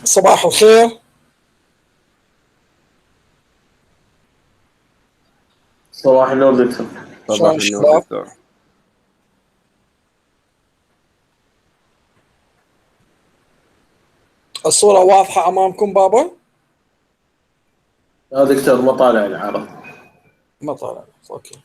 صباح الخير. صباح النور دكتور. شلون الشباب؟ الصورة واضحة أمامكم بابا؟ دكتور ما طالع العرض. ما طالع. أوكي.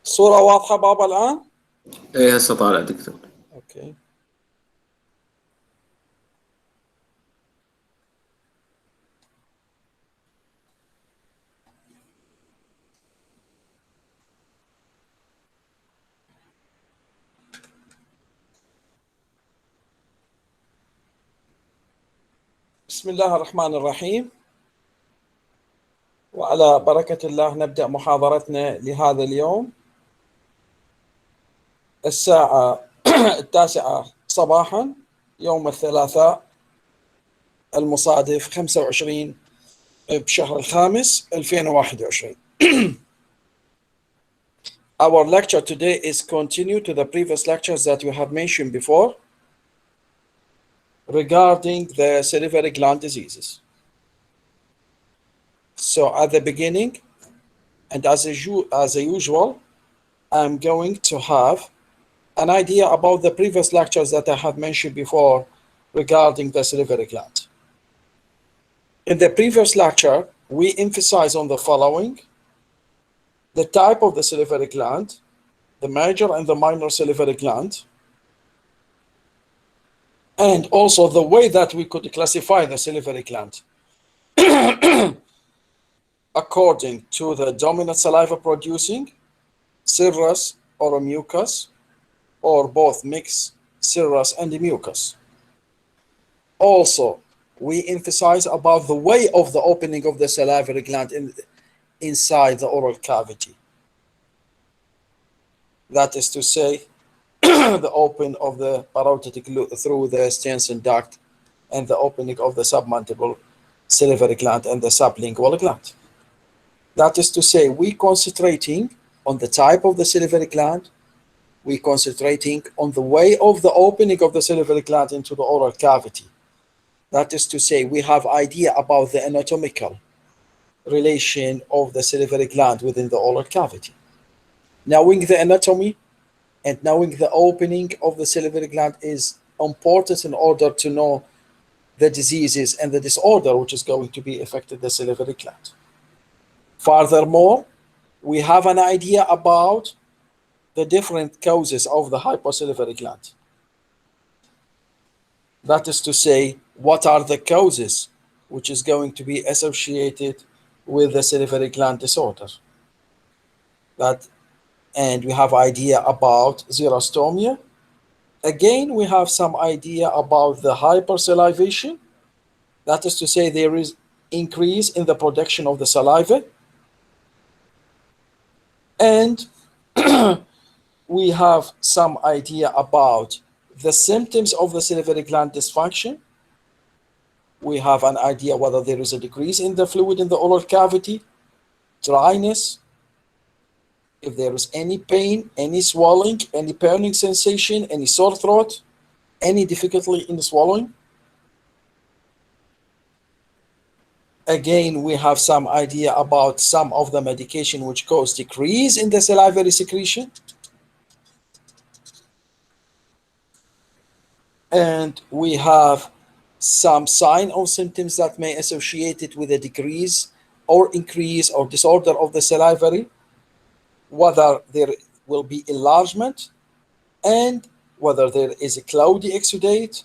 الصورة واضحة بابا الآن؟ ايه هسه طالع دكتور. أوكي. بسم الله الرحمن الرحيم، وعلى بركة الله نبدأ محاضرتنا لهذا اليوم الساعة 9 صباحا يوم الثلاثاء المصادف 25 بشهر الخامس 2021. Our lecture today is continue to the previous lectures that we have mentioned before regarding the salivary gland diseases. So at the beginning, and as usual, I'm going to have an idea about the previous lectures that I have mentioned before regarding the salivary gland. In the previous lecture, we emphasize on the following: the type of the salivary gland, the major and the minor salivary gland, and also the way that we could classify the salivary gland according to the dominant saliva producing, serous or a mucus, or both mixed serous and mucus. Also, we emphasize about the way of the opening of the salivary gland inside the oral cavity. That is to say, the open of the parotid through the Stenson duct and the opening of the submandibular salivary gland and the sublingual gland. That is to say, we concentrating on the type of the salivary gland, we concentrating on the way of the opening of the salivary gland into the oral cavity. That is to say, we have idea about the anatomical relation of the salivary gland within the oral cavity. Knowing the anatomy and knowing the opening of the salivary gland is important in order to know the diseases and the disorder which is going to be affected the salivary gland. Furthermore, we have an idea about the different causes of the hyposalivary gland. That is to say, what are the causes which is going to be associated with the salivary gland disorder. And we have idea about xerostomia. Again, we have some idea about the hypersalivation. That is to say, there is increase in the production of the saliva. And we have some idea about the symptoms of the salivary gland dysfunction. We have an idea whether there is a decrease in the fluid in the oral cavity, dryness, if there is any pain, any swelling, any burning sensation, any sore throat, any difficulty in swallowing. Again, we have some idea about some of the medication which cause decrease in the salivary secretion. And we have some sign or symptoms that may associate it with a decrease or increase or disorder of the salivary whether there will be enlargement, and whether there is a cloudy exudate.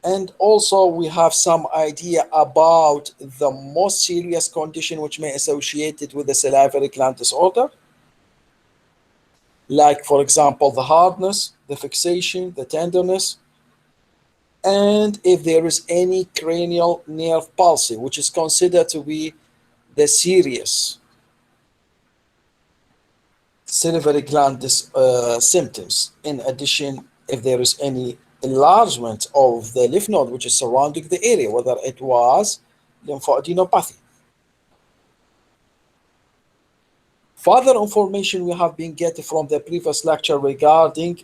And also we have some idea about the most serious condition which may be associated with the salivary gland disorder, like for example the hardness, the fixation, the tenderness, and if there is any cranial nerve palsy, which is considered to be the serious salivary gland symptoms. In addition, if there is any enlargement of the lymph node which is surrounding the area, whether it was lymphoadenopathy. Further information we have been getting from the previous lecture regarding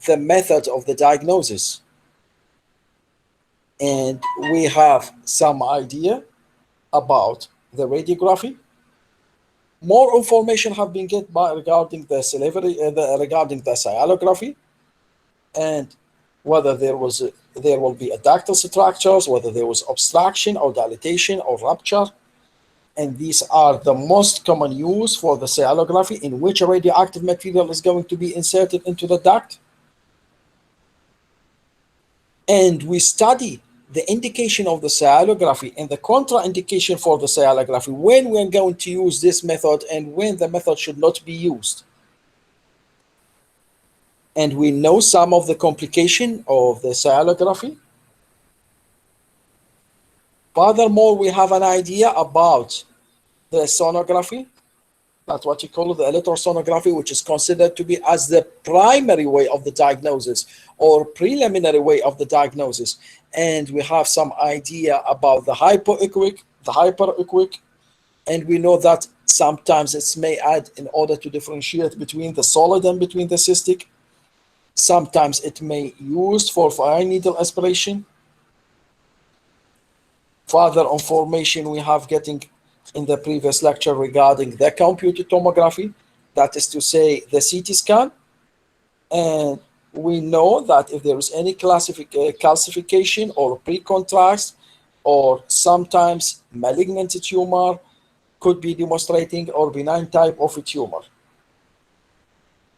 the method of the diagnosis. And we have some idea about the radiography. More information have been get by regarding the salivary, regarding the cyalography, and whether there will be adductor structures, whether there was obstruction or dilatation or rupture. And these are the most common use for the cyalography, in which a radioactive material is going to be inserted into the duct. And we study the indication of the cyalography and the contraindication for the cyalography, when we're going to use this method and when the method should not be used. And we know some of the complication of the cyalography. Furthermore, we have an idea about the sonography. That's what you call the electrosonography, which is considered to be as the primary way of the diagnosis or preliminary way of the diagnosis. And we have some idea about the hypoechoic, the hyperechoic, and we know that sometimes it's may add in order to differentiate between the solid and between the cystic. Sometimes it may used for fine needle aspiration. Further information we have getting in the previous lecture regarding the computed tomography, that is to say the CT scan. And we know that if there is any calcification or pre-contrast or sometimes malignant tumor, could be demonstrating or benign type of a tumor.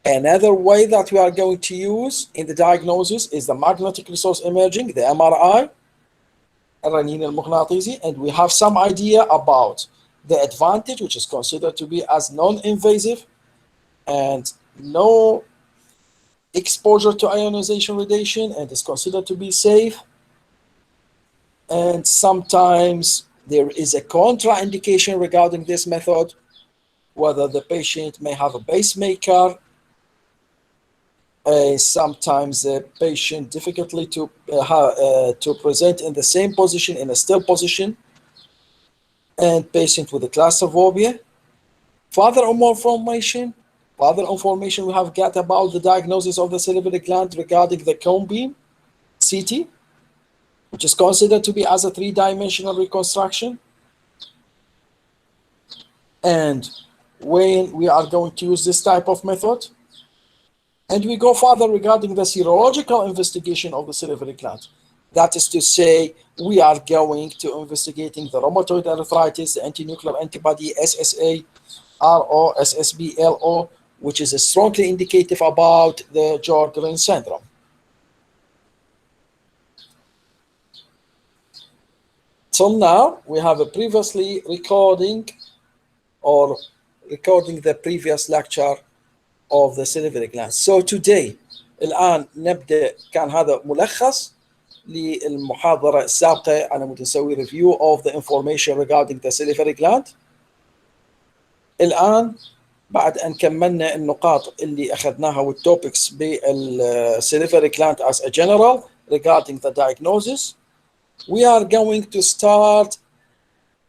Another way that we are going to use in the diagnosis is the magnetic resonance imaging, the MRI, الرنين المغناطيسي, and we have some idea about the advantage, which is considered to be as non-invasive and no exposure to ionization radiation, and is considered to be safe. And sometimes there is a contraindication regarding this method, whether the patient may have a pacemaker. Sometimes the patient difficultly to present in the same position, in a still position, and patient with a claustrophobia. Further information we have got about the diagnosis of the salivary gland regarding the cone beam CT, which is considered to be as a three-dimensional reconstruction. And when we are going to use this type of method, and we go further regarding the serological investigation of the salivary gland. That is to say, we are going to investigating the rheumatoid arthritis, the anti-nuclear antibody, SSA, RO, SSB, LO, which is strongly indicative about the Sjögren syndrome. So now we have a previously recording the previous lecture of the salivary gland. So today الآن نبدأ. كان هذا ملخص للمحاضرة السابقة على مود نسوي review of the information regarding the salivary gland. الآن بعد أن كملنا النقاط اللي أخذناها والtopics بالsalivary gland as a general regarding the diagnosis, we are going to start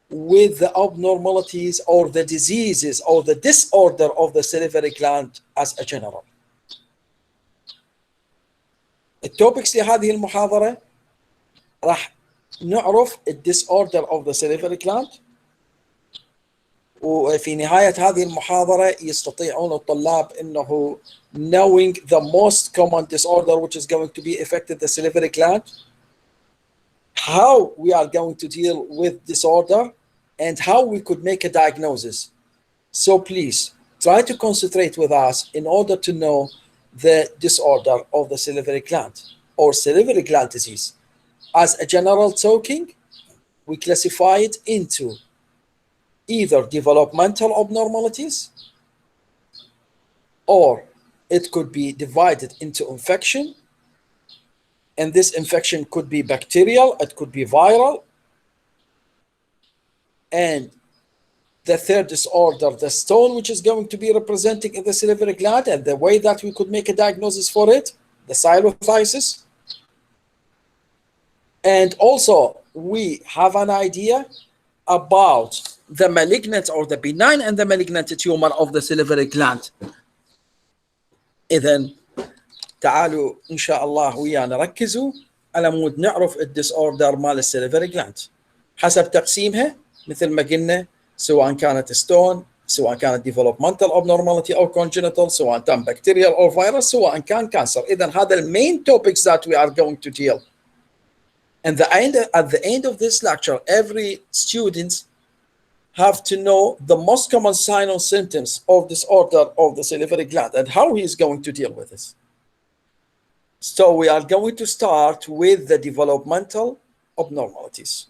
with the abnormalities or the diseases or the disorder of the salivary gland as a general. التوبكس لهذه المحاضرة راح نعرف disorder of the salivary gland، وفي نهاية هذه المحاضرة يستطيعون الطلاب انه knowing the most common disorder which is going to be affected the salivary gland, how we are going to deal with disorder, and how we could make a diagnosis. So please try to concentrate with us in order to know the disorder of the salivary gland or salivary gland disease. As a general talking, we classify it into either developmental abnormalities, or it could be divided into infection, and this infection could be bacterial, it could be viral, and the third disorder, the stone, which is going to be representing in the salivary gland, and the way that we could make a diagnosis for it, the silothysis. And also, we have an idea about the malignant or the benign and the malignant tumor of the salivary gland. إذن تعالوا إن شاء الله ويانا ركزوا على مود نعرف الديسوردر مال السليفري جلاند حسب تقسيمها مثل ما قلنا، سواء كانت ستون، سواء كانت developmental abnormality أو congenital، سواء كان bacterial أو virus، سواء كان cancer. إذن هذا المين topics that we are going to deal. And at the end of this lecture, every student have to know the most common sign or symptoms of disorder of the salivary gland and how he is going to deal with this. So we are going to start with the developmental abnormalities.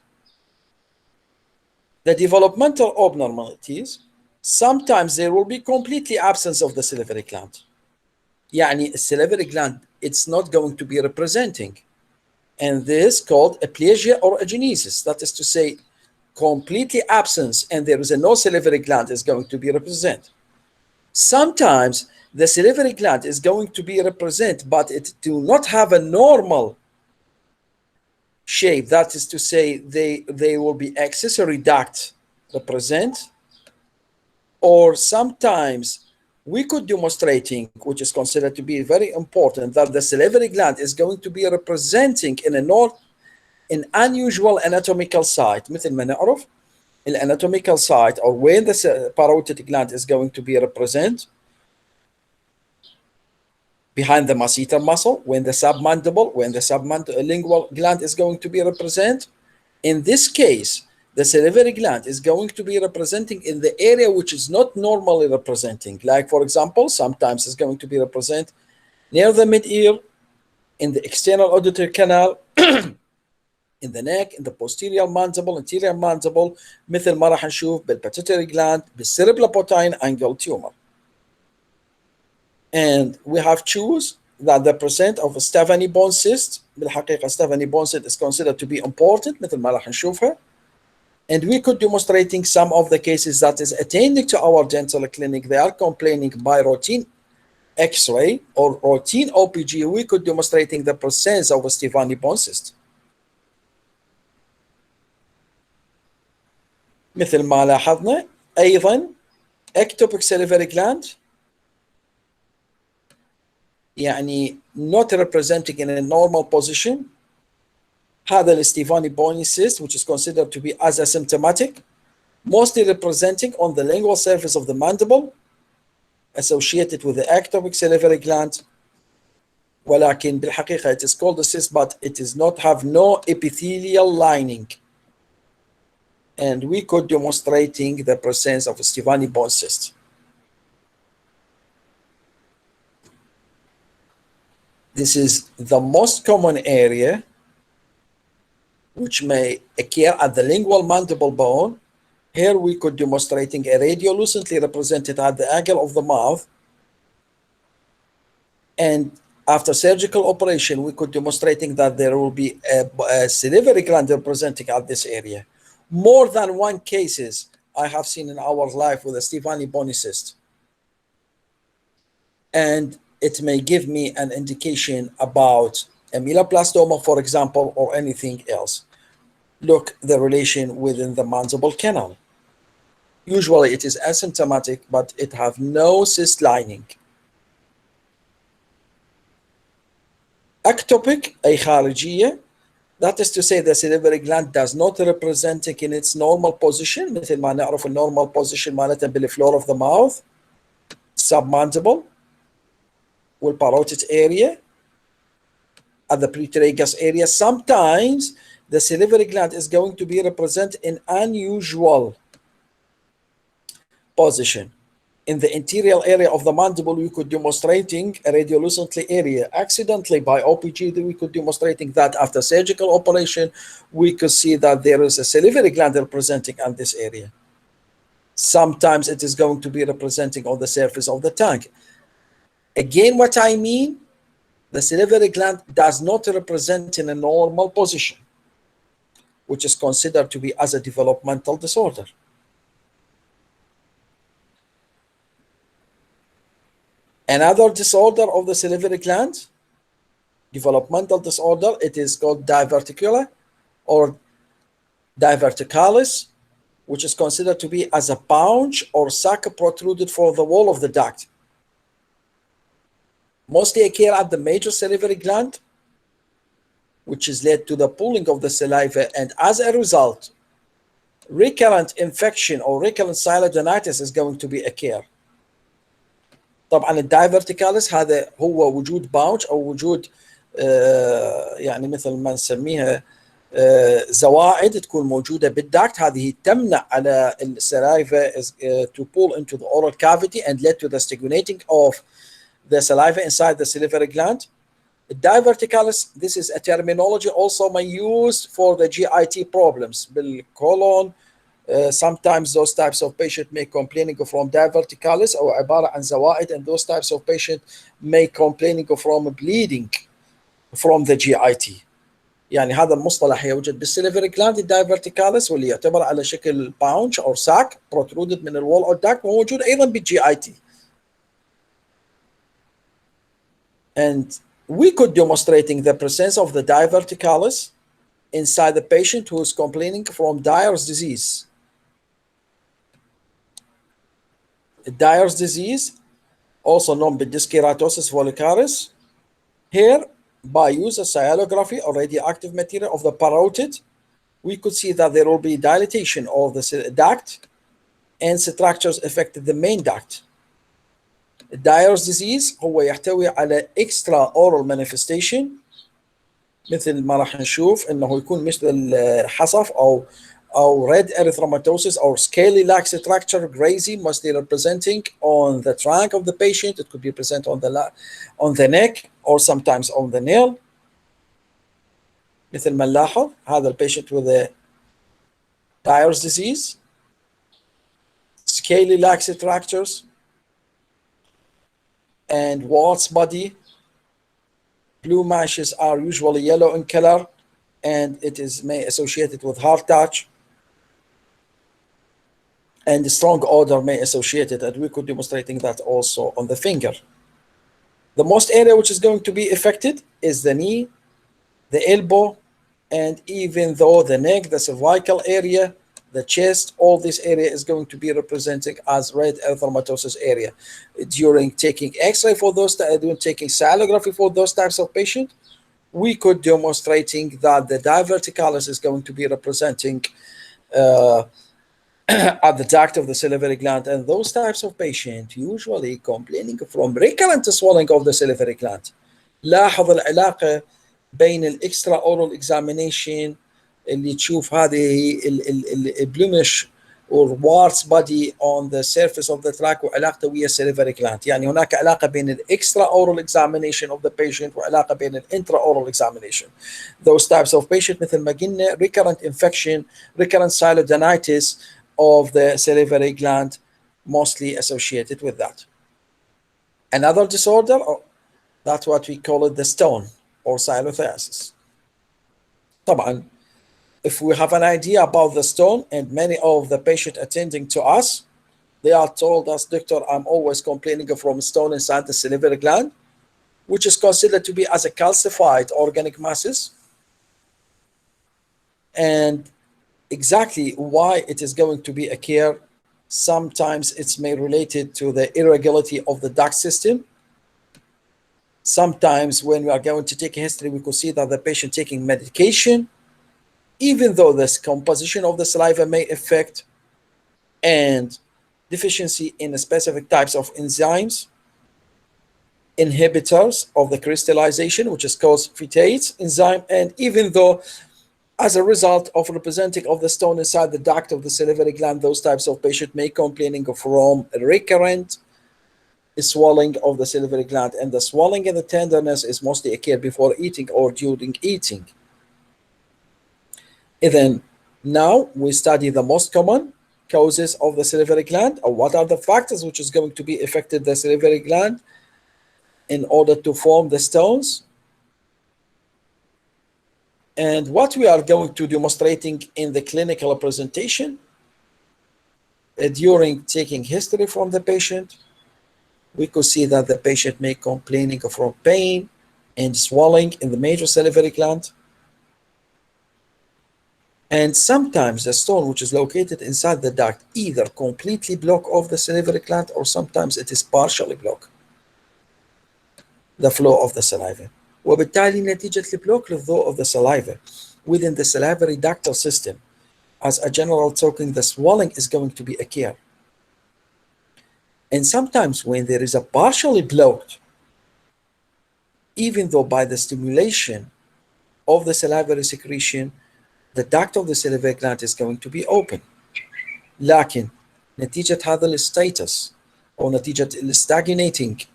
The developmental abnormalities, sometimes there will be completely absence of the salivary gland. يعني salivary gland, it's not going to be representing. And this called aplasia or agenesis. That is to say, completely absence, and there is no salivary gland is going to be represented. Sometimes the salivary gland is going to be represented, but it do not have a normal shape. That is to say, they will be accessory duct represent, or sometimes we could demonstrating, which is considered to be very important, that the salivary gland is going to be representing in an unusual anatomical site. مثل ما نعرف anatomical site, or when the parotid gland is going to be represented behind the masseter muscle, when the submandible, when the sublingual gland is going to be represented. In this case, the salivary gland is going to be representing in the area which is not normally representing. Like, for example, sometimes it's going to be represented near the mid-ear, in the external auditory canal, in the neck, in the posterior mandible, anterior mandible, مثل ما راح نشوف بالpituitary gland, بالcerebellopotine angle tumor. And we have choose that the percent of a Steveni bone cyst, بالحقيقة Steveni bone cyst is considered to be important مثل ما راح نشوفها. And we could demonstrating some of the cases that is attending to our dental clinic. They are complaining by routine X-ray or routine OPG. We could demonstrating the presence of a Steveni bone cyst. مثل ما لاحظنا أيضا ectopic salivary gland, يعني not representing in a normal position. هذا الستيفاني bony cyst, which is considered to be as asymptomatic, mostly representing on the lingual surface of the mandible, associated with the ectopic salivary gland. ولكن بالحقيقة it is called a cyst, but it does not have no epithelial lining. And we could demonstrating the presence of a Steveni bone cyst. This is the most common area which may occur at the lingual mandible bone. Here we could demonstrating a radiolucently represented at the angle of the mouth. And after surgical operation, we could demonstrating that there will be a salivary gland representing at this area. More than one cases I have seen in our life with a Steveni bony cyst. And it may give me an indication about a meloblastoma, for example, or anything else. Look, the relation within the mandible canal. Usually it is asymptomatic, but it have no cyst lining. Ectopic Echology, that is to say the salivary gland does not represent in its normal position. مثل ما نعرف normal position مالتها بالفلور of the mouth, submandible, والparotid area, at the pretragus area. Sometimes the salivary gland is going to be represented in unusual position. in the interior area of the mandible, we could demonstrating a radiolucently area. Accidentally by OPG, we could demonstrating that after surgical operation, we could see that there is a salivary gland representing on this area. Sometimes it is going to be representing on the surface of the tongue. Again, what I mean, the salivary gland does not represent in a normal position, which is considered to be as a developmental disorder. Another disorder of the salivary gland, developmental disorder, it is called diverticular or diverticalis, which is considered to be as a pouch or sac protruded from the wall of the duct. Mostly occur at the major salivary gland, which is led to the pooling of the saliva, and as a result, recurrent infection or recurrent silodonitis is going to be occur. طبعا الدايفرتيكاليس هذا هو وجود باوتش او وجود يعني مثل ما نسميها زواعد تكون موجوده بالداكت. هذه تمنع على السلايفا to pull into the oral cavity and lead to the stagnating of the saliva inside the salivary gland. Diverticalis, this is a terminology also used for the GIT problems بالcolon. Sometimes those types of patients may complaining from diverticalis or عبارة عن زوائد, and those types of patients may complaining from bleeding from the GIT. يعني هذا المصطلح يوجد بالسليفري جلاند الدايفرتيكاليس واللي يعتبر على شكل باونش او ساك protruded من الوول او الداك, وموجود ايضا بالجي اي تي. And we could demonstrating the presence of the diverticalis inside the patient who is complaining from Dyer's disease. Dyer's disease, also known by keratosis folliculis, here by use of cyalography or radioactive material of the parotid, we could see that there will be dilatation of the duct and structures affected the main duct. Dyer's disease هو يحتوي على extra oral manifestation مثل ما راح نشوف انه يكون مثل الحصف او red erythematosis or scaly-like structure grazy, mostly representing on the trunk of the patient. It could be present on the neck or sometimes on the nail. مثل ما نلاحظ هذا البيشنت with a Dyer's disease, scaly-like structures and warts body. Blue mashes are usually yellow in color, and it is may associated with hard touch, and the strong odor may associated, and we could demonstrating that also on the finger. The most area which is going to be affected is the knee, the elbow, and even though the neck, the cervical area, the chest, all this area is going to be representing as red erythematosis area. During taking X-ray for those, during taking cyalography for those types of patients, we could demonstrating that the diverticalis is going to be representing at the duct of the salivary gland, and those types of patients usually complaining from recurrent swelling of the salivary gland. لاحظ العلاقة بين الاكسترا اورال اكزامينيشن اللي تشوف هذه البلومش or warts body on the surface of the tract وعلاقته ويا salivary gland. يعني هناك علاقة بين الاكسترا oral examination of the patient وعلاقة بين الانترا oral examination. Those types of patients مثل ما قلنا recurrent infection, recurrent silodonitis of the salivary gland mostly associated with that. Another disorder, that's what we call it the stone or silothiasis. طبعا if we have an idea about the stone, and many of the patients attending to us, they are told us, Doctor, I'm always complaining from stone inside the salivary gland, which is considered to be as a calcified organic masses. And exactly why it is going to be occur, sometimes it's may related to the irregularity of the duct system. Sometimes when we are going to take a history, we could see that the patient taking medication, even though this composition of the saliva may affect, and deficiency in specific types of enzymes, inhibitors of the crystallization, which is called phytase enzyme, and even though As a result of representing of the stone inside the duct of the salivary gland, those types of patients may complaining from recurrent swelling of the salivary gland, and the swelling and the tenderness is mostly occur before eating or during eating. And then now we study the most common causes of the salivary gland, or what are the factors which is going to be affected the salivary gland in order to form the stones. And what we are going to demonstrating in the clinical presentation during taking history from the patient, we could see that the patient may complaining from pain and swelling in the major salivary gland. And sometimes the stone which is located inside the duct either completely block off the salivary gland, or sometimes it is partially block the flow of the saliva. وبالتالي نتيجة البلوك للضوء of the saliva within the salivary ductal system, as a general token, the swelling is going to be occur. And sometimes when there is a partially blocked, even though by the stimulation of the salivary secretion, the duct of the salivary gland is going to be open. لكن نتيجة هذا الستاتس أو نتيجة stagnating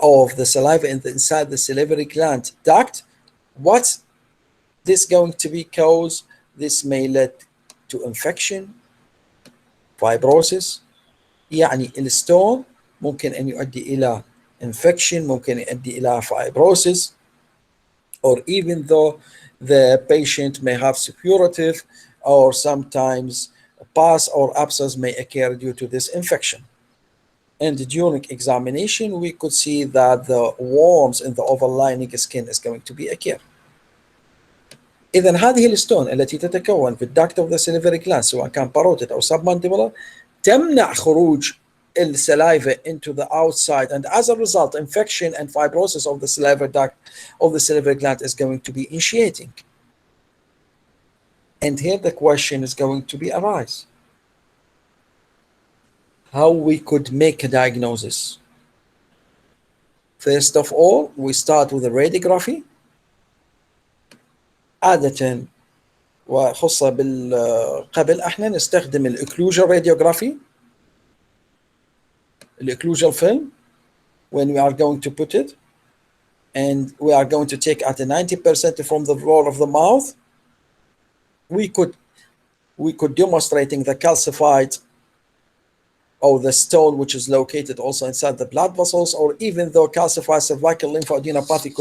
of the saliva inside the salivary gland duct, what's this going to be cause? This may lead to infection, fibrosis. يعني الستون ممكن أن يؤدي إلى infection، ممكن يؤدي إلى fibrosis, or even though the patient may have suppurative, or sometimes pus or abscess may occur due to this infection. And during examination, we could see that the worms in the overlying skin is going to be occur. إذن هذه الستون التي تتكون في الدكت of the salivary gland سواء كان parotid أو submandibular تمنع خروج saliva into the outside, and as a result, infection and fibrosis of the salivary duct of the salivary gland is going to be initiating. And here the question is going to be arise: how we could make a diagnosis? First of all, we start with a radiography. عادة وخاصة قبل احنا نستخدم الاكلوجن radiography, الاكلوجن film, when we are going to put it, and we are going to take at a 90% from the floor of the mouth. We could demonstrating the calcified or the stone which is located also inside the blood vessels, or even though calcified cervical lymphadenopathy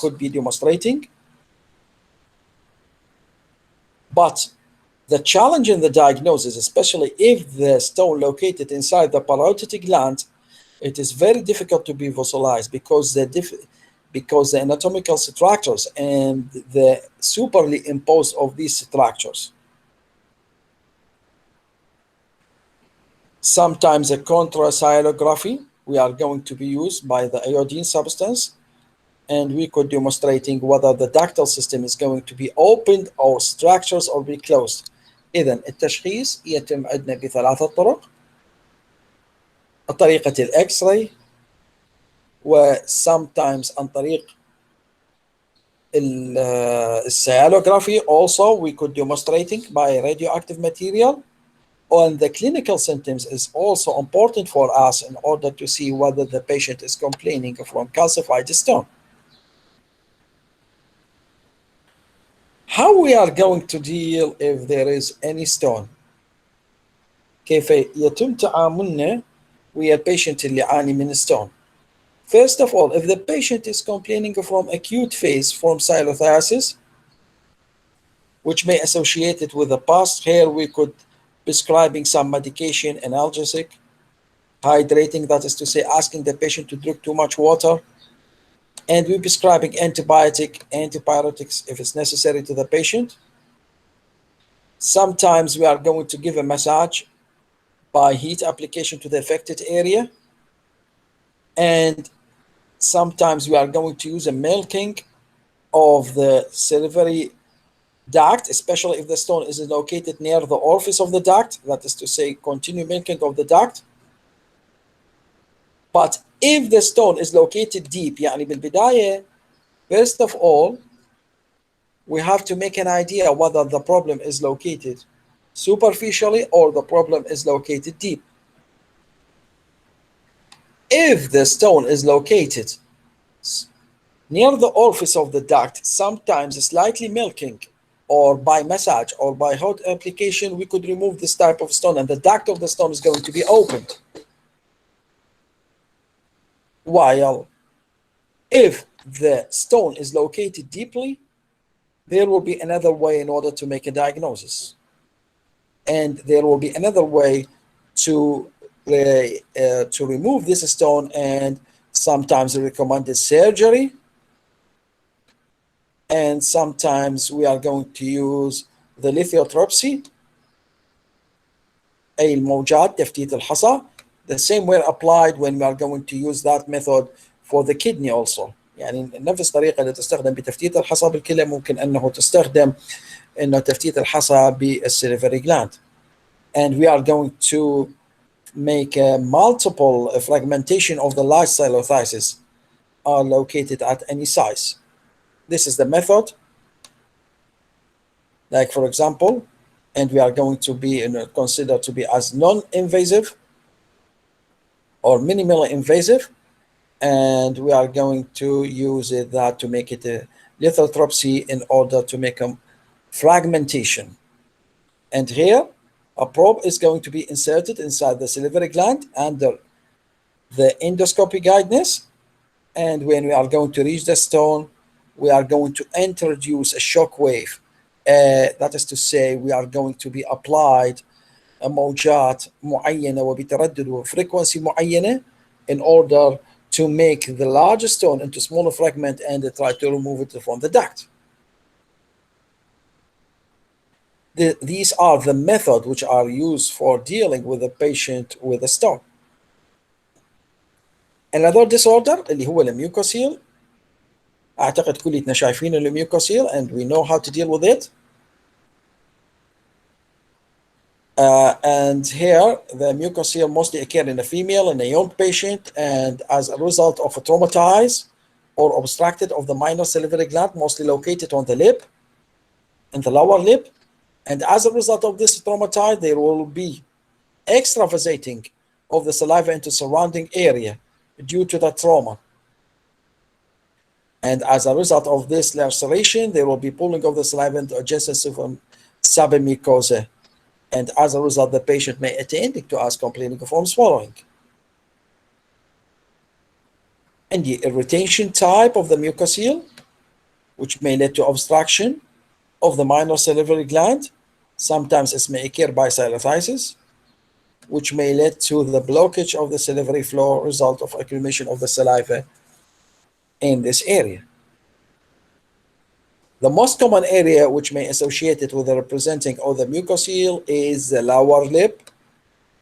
could be demonstrating. But the challenge in the diagnosis, especially if the stone located inside the parotid gland, it is very difficult to be visualized because the anatomical structures and the superly imposed of these structures. Sometimes a contracylography we are going to be used by the iodine substance, and we could demonstrating whether the ductal system is going to be opened or structures or be closed. إذن التشخيص يتم عندنا بثلاثة طرق: طريقة الإكس راي، و sometimes عن طريق السيالوغرافي. Also we could demonstrating by radioactive material. And the clinical symptoms is also important for us in order to see whether the patient is complaining from calcified stone. How we are going to deal if there is any stone? كيف يتم تعاملنا ويا البيشنت اللي يعاني من stone? First of all, if the patient is complaining from acute phase from silothiasis, which may associate it with the past, here we could prescribing some medication, analgesic, hydrating, that is to say, asking the patient to drink too much water, and we're prescribing antipyrotics if it's necessary to the patient. Sometimes we are going to give a massage by heat application to the affected area, and sometimes we are going to use a milking of the salivary duct, especially if the stone is located near the orifice of the duct, that is to say, continue milking of the duct. But if the stone is located deep, يعني بالبداية, first of all, we have to make an idea whether the problem is located superficially or the problem is located deep. If the stone is located near the orifice of the duct, sometimes slightly milking, or by massage or by hot application, we could remove this type of stone and the duct of the stone is going to be opened. While if the stone is located deeply, there will be another way in order to make a diagnosis. And there will be another way to remove this stone, and sometimes recommended surgery, and sometimes we are going to use the lithotripsy, أي الموجات تفتيت الحصى. The same way applied when we are going to use that method for the kidney also. يعني نفس الطريقة اللي تستخدم بتفتيت الحصى بالكلى ممكن أنه تستخدم إنه تفتيت الحصى بالسليفري gland. And we are going to make a multiple fragmentation of the large silothysis are located at any size. This is the method. Like for example, and we are going to be considered to be as non-invasive or minimally invasive, and we are going to use that to make it a lithotripsy in order to make a fragmentation. And here a probe is going to be inserted inside the salivary gland under the endoscopy guidance, and when we are going to reach the stone, we are going to introduce a shock wave. That is to say, we are going to be applied موجات معينة وبتردد وفrequency معينة in order to make the large stone into smaller fragment and try to remove it from the duct. These are the methods which are used for dealing with a patient with a stone. Another disorder اللي هو الميوكوسيل. أعتقد كلنا شايفين الميوكوسيل and we know how to deal with it. And here the mucosal mostly occur in a female, in a young patient, and as a result of a traumatized or obstructed of the minor salivary gland, mostly located on the lip, in the lower lip. And as a result of this traumatized, there will be extravasating of the saliva into surrounding area due to the trauma. And as a result of this laceration, there will be pulling of the saliva into adjacent submucosa. And as a result, the patient may attend to us complaining from swallowing. And the irritation type of the mucosal, which may lead to obstruction of the minor salivary gland. Sometimes it may occur by silothysis, which may lead to the blockage of the salivary flow, result of accumulation of the saliva in this area. The most common area which may associate it with the representing of the mucosal is the lower lip,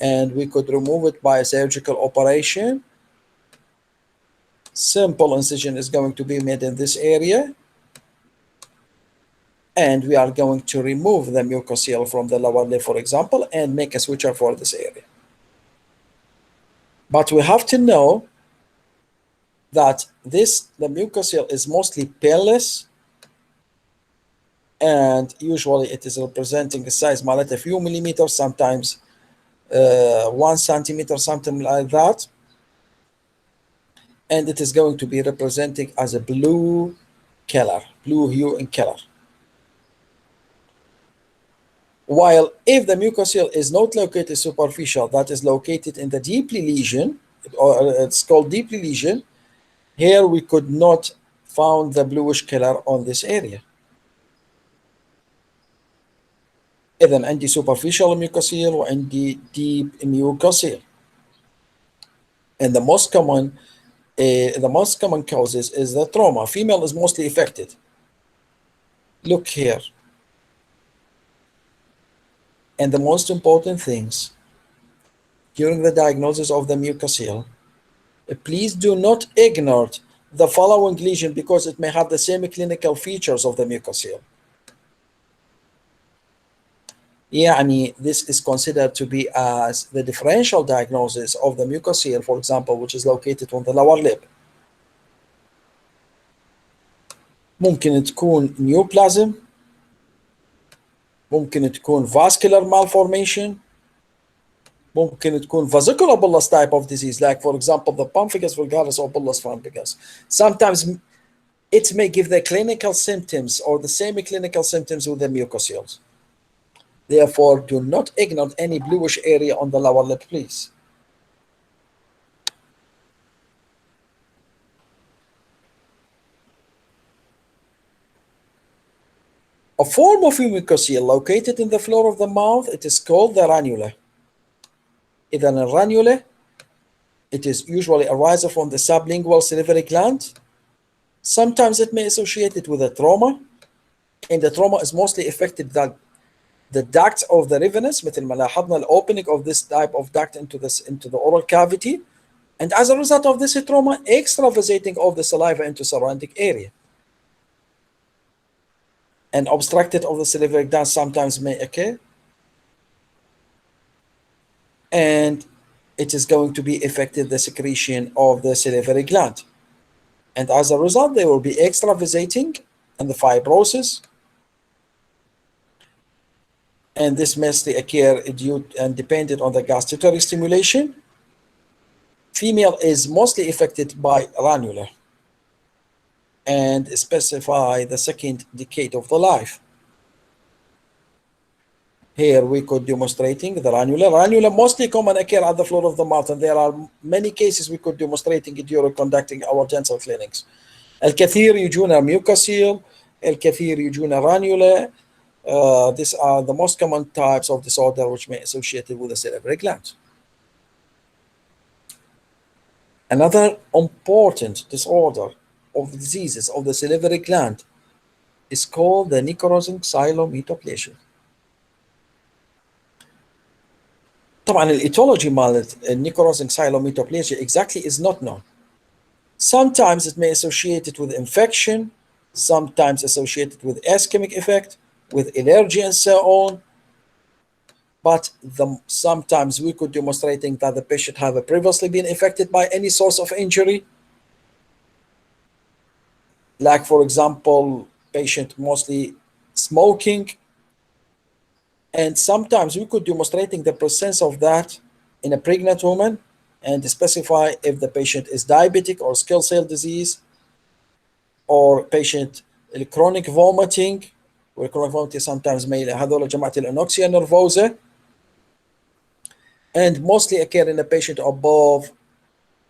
and we could remove it by a surgical operation. Simple incision is going to be made in this area, and we are going to remove the mucosal from the lower lip, for example, and make a suture for this area. But we have to know that the mucosal is mostly painless, and usually it is representing a size mallet a few millimeters, sometimes 1 centimeter, something like that. And it is going to be representing as a blue color, blue hue in color. While if the mucosal is not located superficial, that is located in the deeply lesion, or it's called deeply lesion, here we could not found the bluish color on this area. إذن عندي superficial mucosal وعندي deep mucosal. And the most common causes is the trauma. Female is mostly affected. Look here. And the most important things during the diagnosis of the mucosal, please do not ignore the following lesion because it may have the same clinical features of the mucosal. يعني this is considered to be as the differential diagnosis of the mucosal, for example, which is located on the lower lip. ممكن تكون neoplasm، ممكن تكون vascular malformation، ممكن تكون vesicular bullous type of disease, like for example the pemphigus vulgaris or bullous pemphigus. Sometimes it may give the clinical symptoms or the same clinical symptoms with the mucosals. Therefore, do not ignore any bluish area on the lower lip, please. A form of mucosal located in the floor of the mouth, it is called the ranula. إذا الرانيولا, it is usually arises from the sublingual salivary gland. Sometimes it may associate it with a trauma, and the trauma is mostly affected that the ducts of the ravenous, مثل ما لاحظنا, the opening of this type of duct into the oral cavity, and as a result of this trauma, extravasating of the saliva into surrounding area. And obstructed of the salivary gland sometimes may occur, and it is going to be affected the secretion of the salivary gland. And as a result, there will be extravasating and the fibrosis. And this mostly occur due and dependent on the gustatory stimulation. Female is mostly affected by ranula and specify the second decade of the life. Here we could demonstrating the ranula. Ranula mostly common occur at the floor of the mouth, and there are many cases we could demonstrating it during conducting our dental clinics. الكثير يجونا mucosal, الكثير يجونا ranula. These are the most common types of disorder which may be associated with the salivary gland. Another important disorder of diseases of the salivary gland is called the necrosing xylometoplasia. طبعا الاتيولوجي مال necrosing xylometoplasia exactly is not known. Sometimes it may associate it with infection, sometimes associated with ischemic effect, with allergy and so on. But sometimes we could demonstrating that the patient have previously been affected by any source of injury. Like for example, patient mostly smoking. And sometimes we could demonstrating the presence of that in a pregnant woman and specify if the patient is diabetic or sickle cell disease, or patient chronic vomiting, where chronic vomiting sometimes may هذول جماعة الأنوكسيا nervosa, and mostly occur in a patient above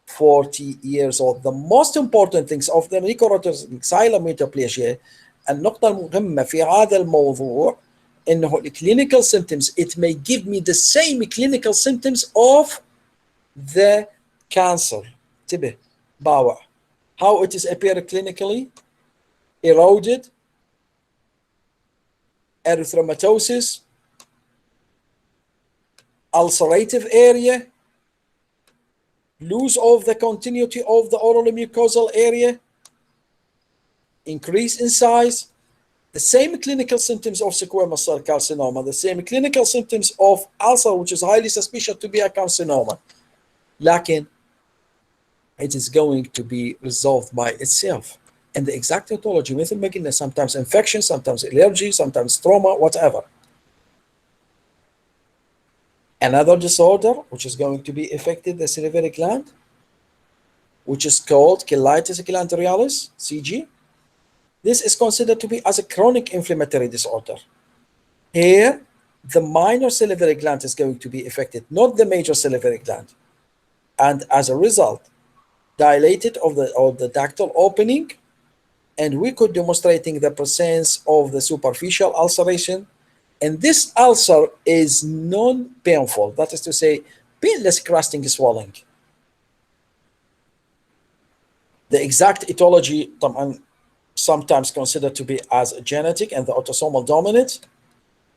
40 years old. The most important things of the necrosing xylometoplasia, النقطة المهمة في هذا الموضوع إنه clinical symptoms, it may give me the same clinical symptoms of the cancer. انتبه باوع. How it is appear clinically: eroded, erythematosis, ulcerative area, lose of the continuity of the oral mucosal area, increase in size, the same clinical symptoms of squamous cell carcinoma, the same clinical symptoms of ulcer, which is highly suspicious to be a carcinoma. لكن it is going to be resolved by itself. And the exact etiology, مثل ما قلنا, sometimes infection, sometimes allergy, sometimes trauma, whatever. Another disorder which is going to be affected the salivary gland, which is called cheilitis glandularis, CG. This is considered to be as a chronic inflammatory disorder. Here, the minor salivary gland is going to be affected, not the major salivary gland. And as a result, dilated of the ductal opening, and we could demonstrating the presence of the superficial ulceration. And this ulcer is non-painful, that is to say, painless crusting swelling. The exact etiology sometimes considered to be as genetic and the autosomal dominant.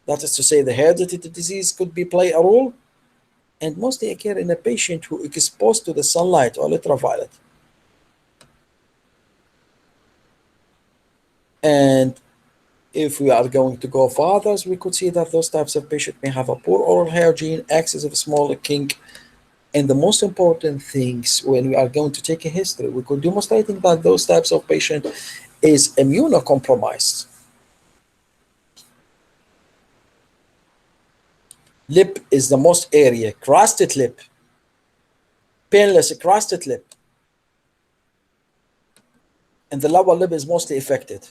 That is to say, the hereditary disease could play a role, and mostly occur in a patient who is exposed to the sunlight or ultraviolet. And if we are going to go further, we could see that those types of patients may have a poor oral hygiene, excessive small kink, and the most important things when we are going to take a history, we could demonstrating that those types of patients is immunocompromised. Lip is the most area, crusted lip, painless crusted lip. And the lower lip is mostly affected.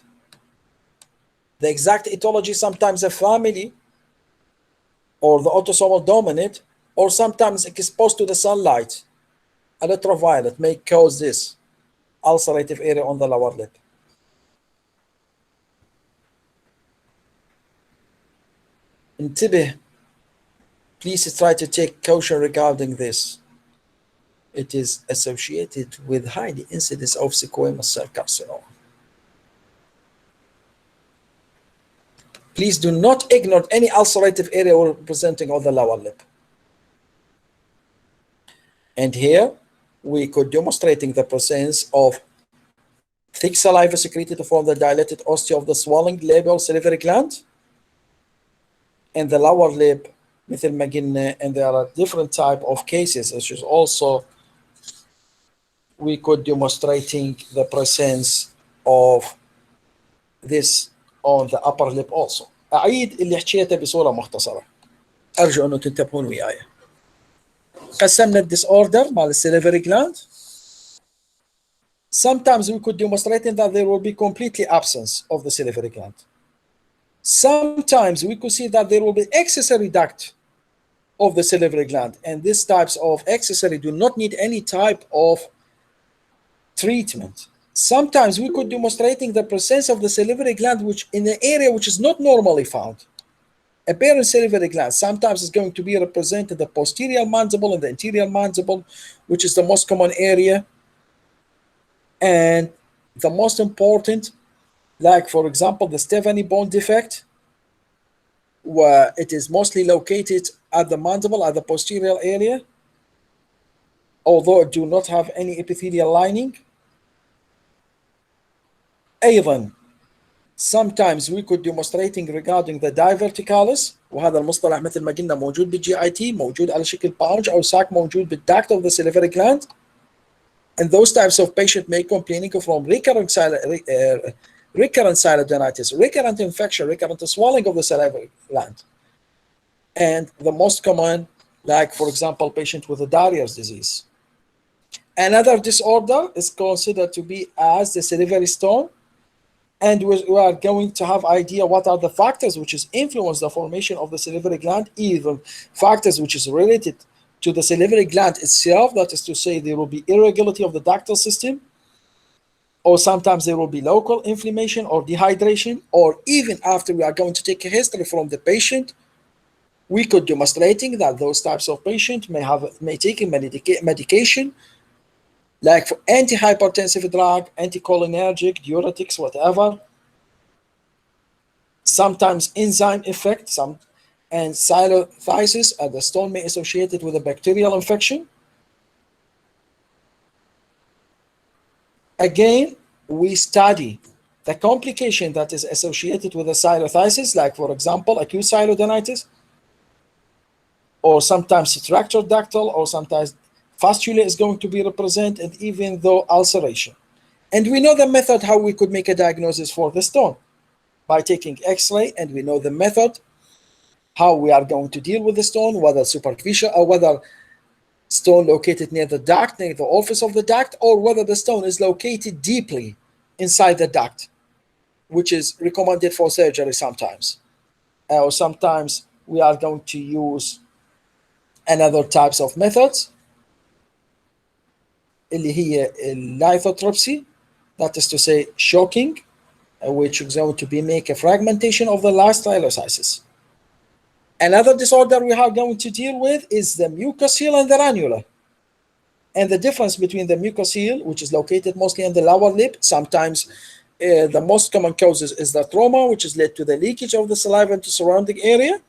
The exact etiology, sometimes a family or the autosomal dominant, or sometimes exposed to the sunlight, ultraviolet, may cause this ulcerative area on the lower lip. انتبه, please try to take caution regarding this. It is associated with high incidence of squamous cell carcinoma. Please do not ignore any ulcerative area representing on the lower lip. And here we could demonstrating the presence of thick saliva secreted from the dilated ostia of the swelling labial salivary gland and the lower lip, مثل ما قلنا, and there are different type of cases, which is also we could demonstrating the presence of this on the upper lip also. أعيد اللي حكيته بصورة مختصرة. أرجو أنه تنتبهون وياي. قسمنا الديسوردر مال السليفري gland. Sometimes we could demonstrate that there will be completely absence of the salivary gland. Sometimes we could see that there will be accessory duct of the salivary gland, and these types of accessory do not need any type of treatment. Sometimes we could demonstrating the presence of the salivary gland which in an area which is not normally found. Apparent salivary gland sometimes is going to be represented the posterior mandible and the anterior mandible, which is the most common area. And the most important, like for example, the Steveni bone defect, where it is mostly located at the mandible, at the posterior area, although it do not have any epithelial lining. أيضا sometimes we could demonstrating regarding the diverticalis, وهذا المصطلح مثل ما قلنا موجود بالجي اي تي، موجود على شكل باونج او ساك موجود بالduct of the salivary gland. And those types of patient may complaining from recurrent silodenitis, recurrent infection, recurrent swelling of the salivary gland. And the most common, like for example, patient with a Darier's disease. Another disorder is considered to be as the salivary stone. And we are going to have idea what are the factors which is influence the formation of the salivary gland, either factors which is related to the salivary gland itself, that is to say there will be irregularity of the ductal system, or sometimes there will be local inflammation or dehydration, or even after we are going to take a history from the patient, we could demonstrating that those types of patients may take a medication like for antihypertensive drug, anticholinergic, diuretics, whatever. Sometimes enzyme effect, and silothysis, the stone may be associated with a bacterial infection. Again, we study the complication that is associated with the silothysis, like for example, acute silodenitis, or sometimes structured ductal, or sometimes fistula is going to be represented, even though ulceration. And we know the method how we could make a diagnosis for the stone by taking X-ray, and we know the method how we are going to deal with the stone, whether superficial or whether stone located near the duct, near the office of the duct, or whether the stone is located deeply inside the duct, which is recommended for surgery sometimes. Or sometimes we are going to use another types of methods, اللي هي lithotripsy, that is to say shocking, which is going to be make a fragmentation of the last thyrocysis. Another disorder we are going to deal with is the mucosal and the ranula. And the difference between the mucosal, which is located mostly in the lower lip, sometimes the most common causes is the trauma, which is led to the leakage of the saliva into surrounding area.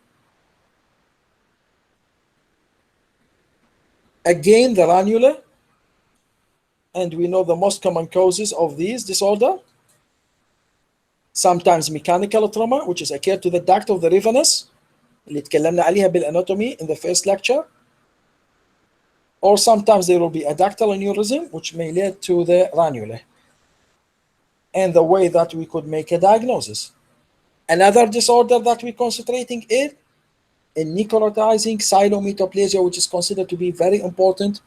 Again, the ranula, and we know the most common causes of these disorder. Sometimes mechanical trauma, which is occurred to the duct of the ravenous, اللي تكلمنا عليها بالanatomy in the first lecture. Or sometimes there will be a ductal aneurysm, which may lead to the ranula. and the way that we could make a diagnosis. Another disorder that we're concentrating in necrotizing silometaplasia, which is considered to be very important,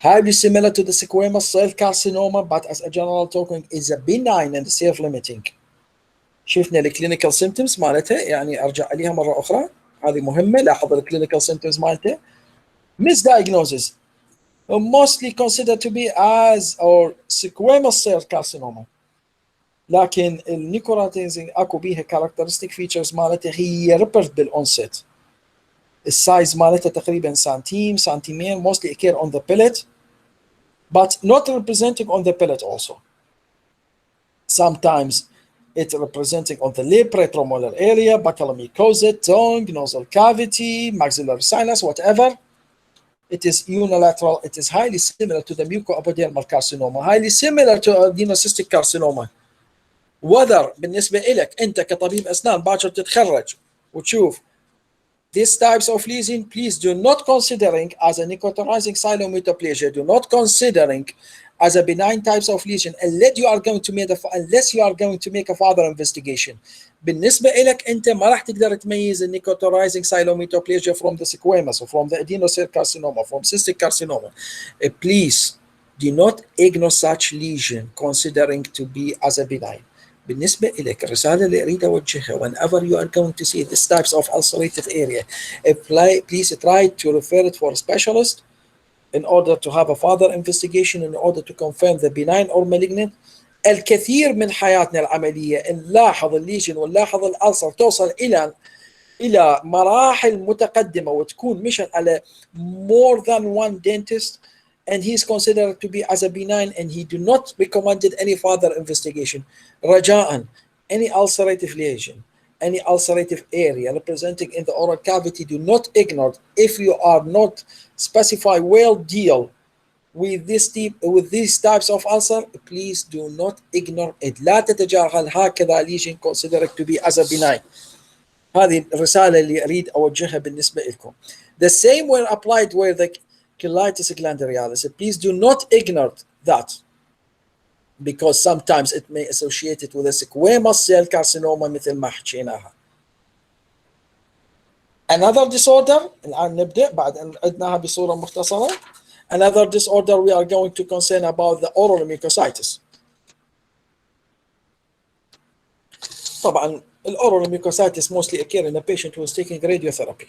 highly similar to the squamous cell carcinoma, but as a general token is a benign and self-limiting. شفنا الكلينيكال symptoms مالتها، يعني ارجع عليها مره اخرى، هذه مهمه، لاحظ الكلينيكال symptoms مالتها. Misdiagnosis, mostly considered to be as or squamous cell carcinoma، لكن النيكروتايزنج اكو بيها characteristic features مالتها هي ريبرد بالأونست. السايز مالتها تقريبا سنتيمين، mostly occur on the pellet but not representing on the pellet also. Sometimes it's representing on the lip, retromolar area, buccal mucosa, tongue, nasal cavity, maxillary sinus, whatever. It is unilateral. It is highly similar to the mucoepidermal carcinoma, highly similar to adenocystic carcinoma. whether بالنسبة إلك أنت كطبيب أسنان باكر تتخرج وتشوف these types of lesion, please do not considering as a necrotizing silometaplasia, do not considering as a benign types of lesion unless you are going to make a further investigation. بالنسبة إلك أنت ما راح تقدر تميز necrotizing silometaplasia from the squamous or from the adenosine carcinoma, from cystic carcinoma. Please do not ignore such lesion considering to be as a benign. بالنسبة إليك الرسالة اللي أريد أوجهها whenever you are going to see these types of ulcerative area, please try to refer it for a specialist in order to have a further investigation in order to confirm the benign or malignant. الكثير من حياتنا العملية نلاحظ الليجن ونلاحظ الألسر توصل إلى مراحل متقدمة وتكون مشت على more than one dentist and he is considered to be as a benign and he do not recommended any further investigation. رجاء, any ulcerative lesion, any ulcerative area representing in the oral cavity, do not ignore. If you are not specify well deal with these types of ulcer, please do not ignore it. لا تتجاهل هكذا lesion considered to be as a benign. هذه الرسالة اللي أريد أوجهها بالنسبة لكم. The same when applied with the cheilitis glandularis. Please do not ignore that because sometimes it may associate it with a squamous cell carcinoma مثل ما حكيناها. Another disorder الآن نبدأ بعد أن عدناها بصورة مختصرة. Another disorder we are going to concern about the oral mucositis. طبعا oral mucositis mostly occur in a patient who is taking radiotherapy.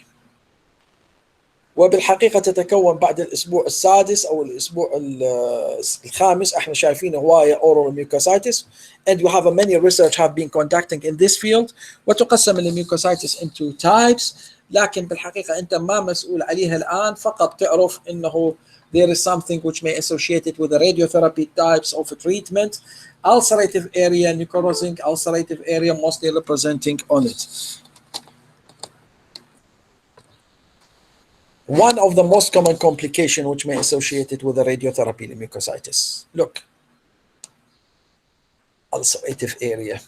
وبالحقيقة تتكون بعد الأسبوع السادس أو الأسبوع الخامس. احنا شايفين هواية oral mucositis and we have many research have been conducting in this field. وتقسم الميوكوسايتس into types، لكن بالحقيقة أنت ما مسؤول عليها الآن، فقط تعرف إنه there is something which may associate it with the radiotherapy types of treatment. Ulcerative area, necrotizing ulcerative area mostly representing on it. One of the most common complications which may associate it with the radiotherapy, the mucositis. Look, ulcerative area.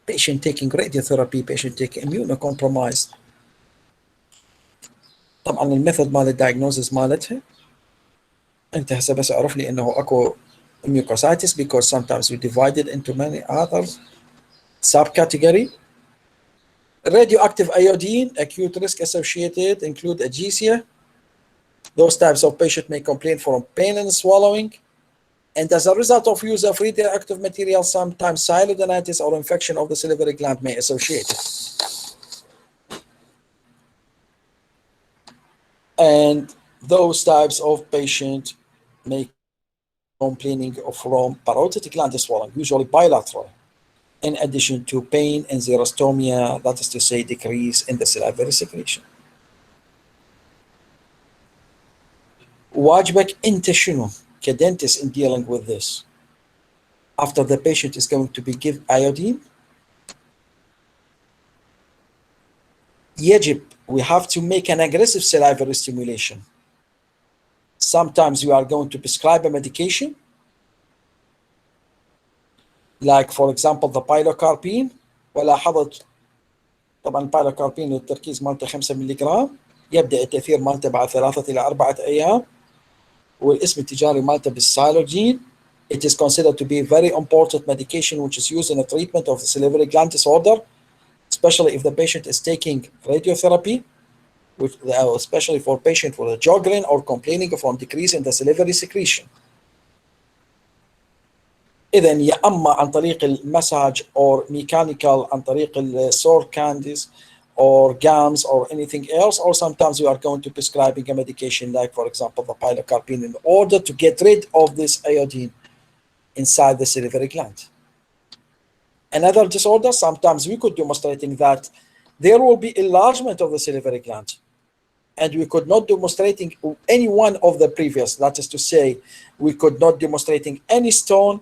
Patient taking radiotherapy, patient taking immunocompromised. طبعا الميثود مال الدايجنوزس مالتها انت هسه بس اعرف لي انه اكو mucositis because sometimes we divide it into many other subcategory. Radioactive iodine, acute risk associated include agesia. Those types of patients may complain from pain and swallowing. And as a result of use of radioactive material, sometimes silodenitis or infection of the salivary gland may associate it. And those types of patients may complaining from parotid gland swelling, usually bilateral, in addition to pain and xerostomia, that is to say decrease in the salivary secretion. واجبك انت شنو كدنتس in dealing with this? After the patient is going to be given iodine, يجب, we have to make an aggressive salivary stimulation. Sometimes we are going to prescribe a medication, like for example the pilocarpine. ولاحظت طبعا البايلوكاربين التركيز مالته 5 ملغ، يبدأ التأثير مالته بعد 3 إلى 4 أيام، والاسم التجاري مالته بالسايلوجين. It is considered to be a very important medication which is used in the treatment of the salivary gland disorder, especially if the patient is taking radiotherapy, especially for patients with a juggling or complaining from decrease in the salivary secretion. إذن يا أما عن طريق المساج or mechanical عن طريق السور candies or gums or anything else, or sometimes we are going to prescribing a medication like, for example, the pilocarpine in order to get rid of this iodine inside the salivary gland. Another disorder, sometimes we could demonstrating that there will be enlargement of the salivary gland, and we could not demonstrating any one of the previous. That is to say, we could not demonstrating any stone,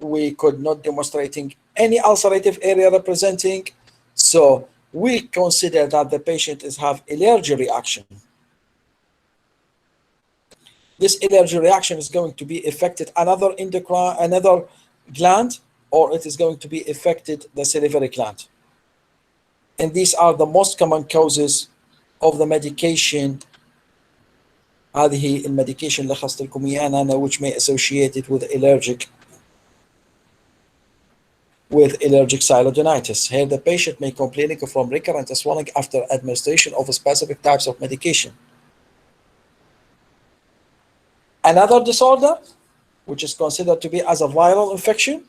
we could not demonstrating any ulcerative area representing. So we consider that the patient is have allergy reaction. This allergy reaction is going to be affected another endocrine, another gland, or it is going to be affected the salivary gland. And these are the most common causes of the medication. هذه المedication لخصت لكم إياها أنا which may associate it with allergic silodonitis. Here the patient may complain from recurrent swelling after administration of specific types of medication. Another disorder which is considered to be as a viral infection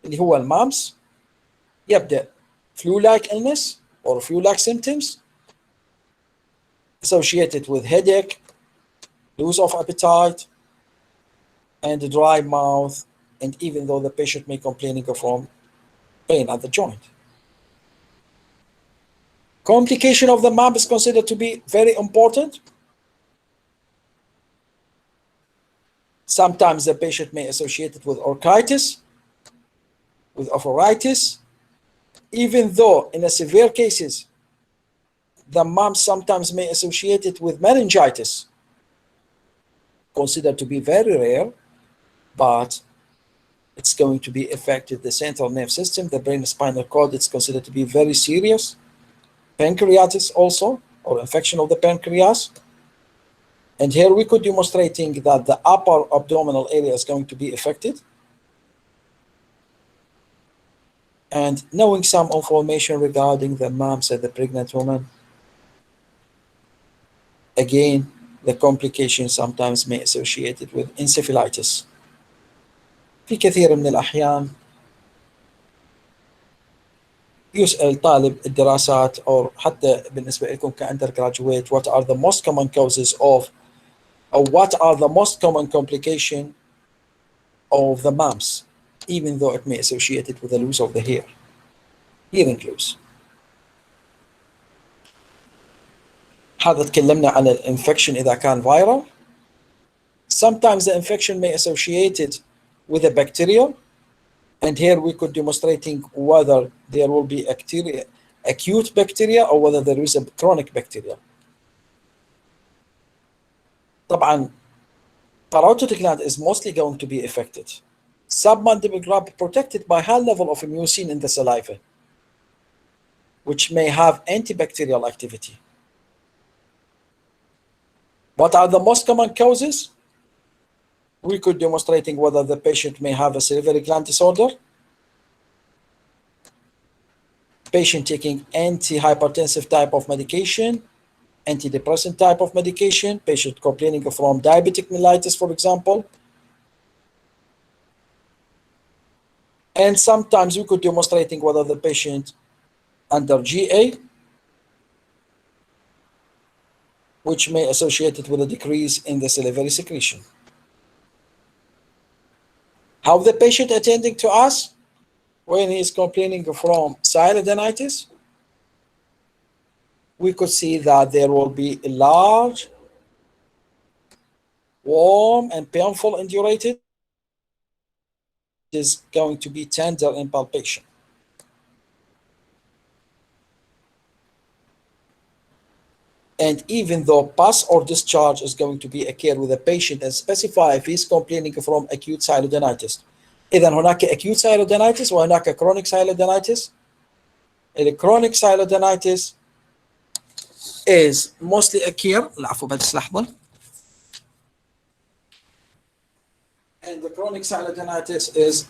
اللي هو المامس يبدأ flu-like illness or flu-like symptoms associated with headache, loss of appetite, and dry mouth, and even though the patient may complain from pain at the joint. Complication of the MAB is considered to be very important. Sometimes the patient may associate it with orchitis, with ophthalitis, even though in a severe cases, the MAB sometimes may associate it with meningitis, considered to be very rare, but it's going to be affected the central nervous system, the brain spinal cord. It's considered to be very serious. Pancreatitis also, or infection of the pancreas. And here we could demonstrating that the upper abdominal area is going to be affected. And knowing some information regarding the moms and the pregnant woman. Again, the complications sometimes may associated with encephalitis. في كثير من الأحيان يسأل طالب الدراسات أو حتى بالنسبة لكم كأندرجراجويت what are the most common causes of or what are the most common complication of the mumps, even though it may associate it with the loss of the hair, hearing loss. هذا تكلمنا عن الانفكشن إذا كان viral. Sometimes the infection may associate it with a bacterial, and here we could demonstrating whether there will be acute bacteria or whether there is a chronic bacteria. طبعا parotid gland is mostly going to be affected. Submandibular gland protected by high level of mucin in the saliva, which may have antibacterial activity. What are the most common causes? We could demonstrating whether the patient may have a salivary gland disorder, patient taking antihypertensive type of medication, antidepressant type of medication, patient complaining from diabetic mellitus, for example. And sometimes we could demonstrating whether the patient under GA, which may associate it with a decrease in the salivary secretion. How the patient attending to us when he is complaining from silodonitis? We could see that there will be a large, warm, and painful indurated. It is going to be tender in palpation. And even though pus or discharge is going to be occur with the patient and specify if he's complaining from acute silodonitis. إذا هناك acute silodonitis وهناك chronic silodonitis. The chronic silodonitis is mostly occur. العفو بس لحظة. chronic silodenitis is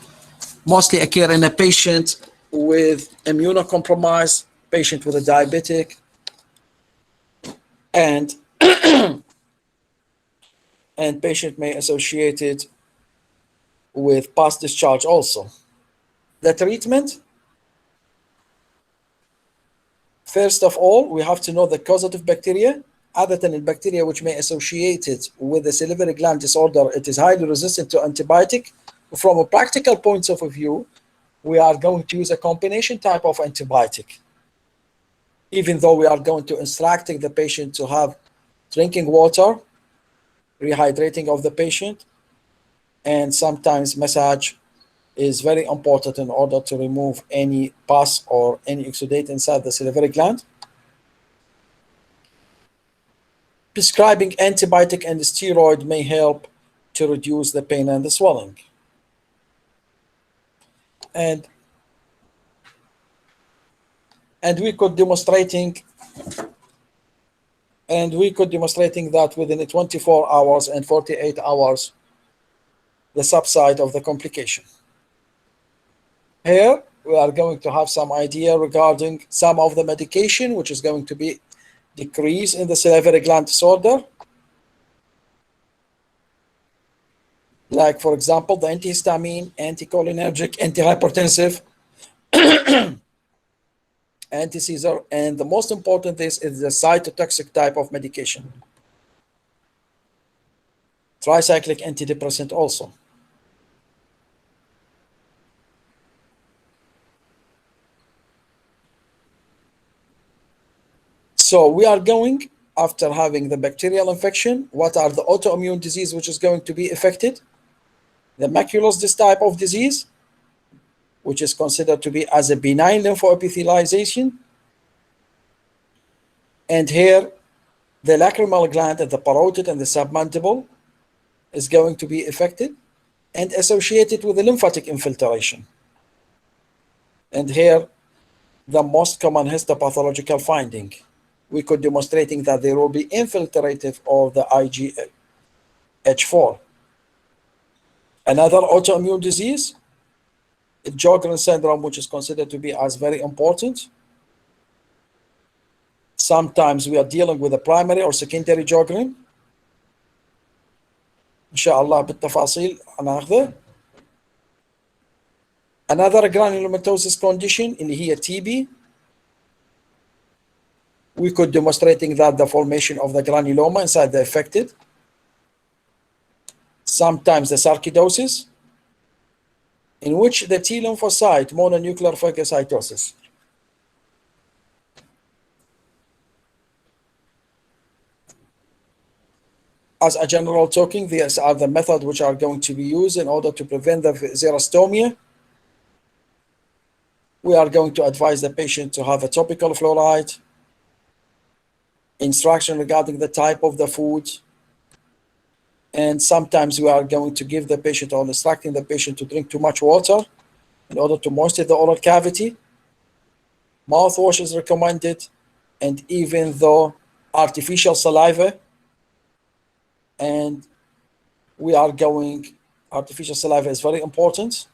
mostly occur in a patient with immunocompromised, patient with a diabetic, and patient may associate it with past discharge also. The treatment, first of all, we have to know the causative bacteria. Other than the bacteria which may associate it with the salivary gland disorder, it is highly resistant to antibiotic. From a practical point of view, we are going to use a combination type of antibiotic. Even though we are going to instruct the patient to have drinking water, rehydrating of the patient, and sometimes massage is very important in order to remove any pus or any exudate inside the salivary gland. Prescribing antibiotic and steroid may help to reduce the pain and the swelling. And we could demonstrating that within 24 hours and 48 hours, the subside of the complication. Here, we are going to have some idea regarding some of the medication, which is going to be decrease in the salivary gland disorder. Like, for example, the antihistamine, anticholinergic, antihypertensive, anti-seizure, and the most important is the cytotoxic type of medication. Tricyclic antidepressant also. So we are going, after having the bacterial infection, what are the autoimmune disease which is going to be affected? The maculosis type of disease, which is considered to be as a benign lymphoepithelialization. And here, the lacrimal gland and the parotid and the submandible is going to be affected and associated with the lymphatic infiltration. And here, the most common histopathological finding. We could demonstrating that there will be infiltrative of the IgH4. Another autoimmune disease, Sjogren syndrome, which is considered to be as very important. Sometimes we are dealing with a primary or secondary Sjogren. Inshallah, بالتفاصيل هناخذه. Another granulomatosis condition اللي هي TB. We could demonstrating that the formation of the granuloma inside the affected. Sometimes the sarcoidosis, in which the T lymphocyte mononuclear phagocytosis. As a general talking, these are the methods which are going to be used in order to prevent the xerostomia. We are going to advise the patient to have a topical fluoride, instruction regarding the type of the food, and sometimes we are going to give the patient or instructing the patient to drink too much water in order to moisten the oral cavity. Mouthwash is recommended, and even though artificial saliva, and we are going, artificial saliva is very important,